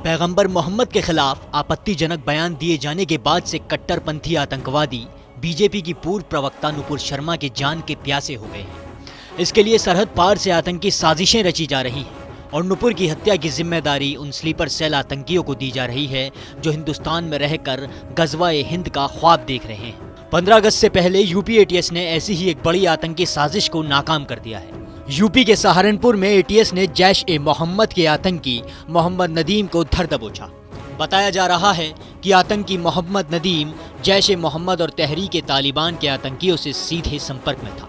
पैगंबर मोहम्मद के खिलाफ आपत्तिजनक बयान दिए जाने के बाद से कट्टरपंथी आतंकवादी बीजेपी की पूर्व प्रवक्ता नुपुर शर्मा के जान के प्यासे हो गए हैं। इसके लिए सरहद पार से आतंकी साजिशें रची जा रही हैं और नुपुर की हत्या की जिम्मेदारी उन स्लीपर सेल आतंकियों को दी जा रही है जो हिंदुस्तान में रहकर गजवा-ए हिंद का ख्वाब देख रहे हैं। 15 अगस्त से पहले यूपी एटीएस ने ऐसी ही एक बड़ी आतंकी साजिश को नाकाम कर दिया है। यूपी के सहारनपुर में एटीएस ने जैश-ए-मोहम्मद के आतंकी मोहम्मद नदीम को धर दबोचा। बताया जा रहा है कि आतंकी मोहम्मद नदीम जैश-ए-मोहम्मद और तहरीक-ए-तालिबान के आतंकियों से सीधे संपर्क में था।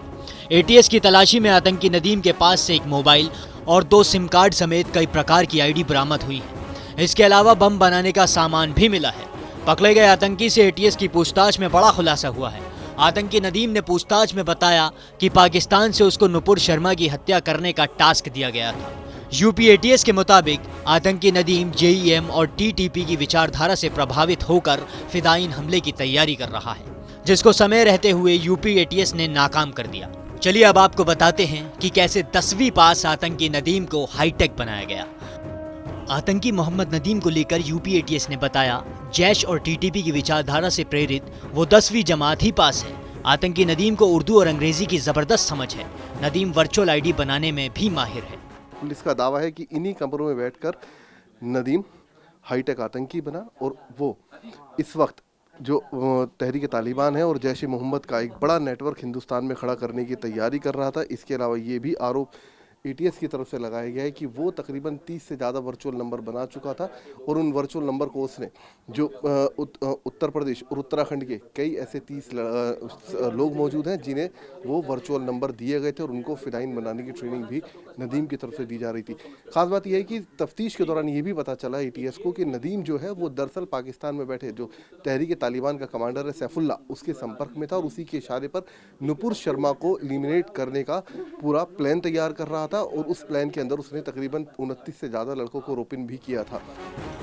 एटीएस की तलाशी में आतंकी नदीम के पास से एक मोबाइल और 2 सिम कार्ड समेत कई प्रकार की आईडी बरामद हुई है। इसके अलावा बम बनाने का सामान भी मिला है। पकड़े गए आतंकी से एटीएस की पूछताछ में बड़ा खुलासा हुआ है। आतंकी नदीम ने पूछताछ में बताया कि पाकिस्तान से उसको नुपुर शर्मा की हत्या करने का टास्क दिया गया था। यूपी एटीएस के मुताबिक आतंकी नदीम जेईएम और टीटीपी की विचारधारा से प्रभावित होकर फिदायीन हमले की तैयारी कर रहा है, जिसको समय रहते हुए यूपी एटीएस ने नाकाम कर दिया। चलिए अब आपको बताते हैं कि कैसे 10वीं पास आतंकी नदीम को हाईटेक बनाया गया। आतंकी मोहम्मद नदीम को लेकर यूपी एटीएस ने बताया, जैश और टीटीपी की विचारधारा से प्रेरित वो 10वीं जमात ही पास है। आतंकी नदीम को उर्दू और अंग्रेजी की जबरदस्त समझ है। नदीम वर्चुअल आईडी बनाने में भी माहिर है। पुलिस का दावा है कि इन्हीं कमरों में बैठकर नदीम हाईटेक आतंकी बना और वो इस वक्त जो तहरीक-ए-तालिबान है और जैश-ए-मोहम्मद का एक बड़ा नेटवर्क हिंदुस्तान में खड़ा करने की तैयारी कर रहा था। इसके अलावा ये भी आरोप एटीएस की तरफ से लगाया गया है कि वो तकरीबन 30 से ज़्यादा वर्चुअल नंबर बना चुका था और उन वर्चुअल नंबर को उसने जो उत्तर प्रदेश और उत्तराखंड के कई ऐसे 30 लोग मौजूद हैं जिन्हें वो वर्चुअल नंबर दिए गए थे और उनको फिदायीन बनाने की ट्रेनिंग भी नदीम की तरफ से दी जा रही थी। खास बात यह है कि तफ्तीश के दौरान ये भी पता चला एटीएस को कि नदीम जो है वो दरअसल पाकिस्तान में बैठे जो तहरीक-ए-तालिबान का कमांडर है सैफुल्ला, उसके संपर्क में था और उसी के इशारे पर नुपुर शर्मा को एलिमिनेट करने का पूरा प्लान तैयार कर रहा था और उस प्लान के अंदर उसने तकरीबन 29 से ज्यादा लड़कों को रोपिन भी किया था।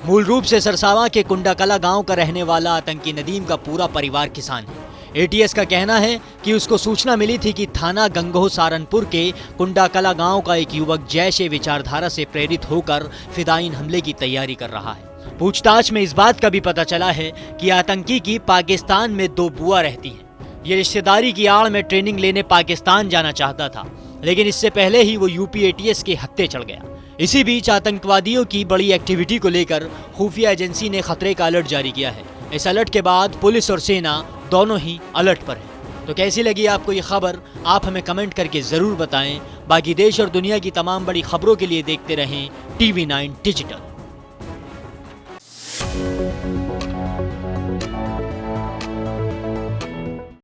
मूल रूप से सरसावा के कुंडाकला गांव का रहने वाला आतंकी नदीम का पूरा परिवार किसान है। एटीएस का कहना है कि उसको सूचना मिली थी कि थाना गंगोह सहारनपुर के कुंडाकला गांव का एक युवक जैश-ए विचारधारा से प्रेरित होकर फिदायीन हमले की तैयारी कर रहा है। पूछताछ में इस बात का भी पता चला है कि आतंकी की पाकिस्तान में 2 बुआ रहती हैं। ये रिश्तेदारी की आड़ में ट्रेनिंग लेने पाकिस्तान जाना चाहता था, लेकिन इससे पहले ही वो यूपी एटीएस के हत्थे चढ़ गया। इसी बीच आतंकवादियों की बड़ी एक्टिविटी को लेकर खुफिया एजेंसी ने खतरे का अलर्ट जारी किया है। इस अलर्ट के बाद पुलिस और सेना दोनों ही अलर्ट पर है। तो कैसी लगी आपको ये खबर, आप हमें कमेंट करके ज़रूर बताएं। बाकी देश और दुनिया की तमाम बड़ी खबरों के लिए देखते रहें TV9 डिजिटल।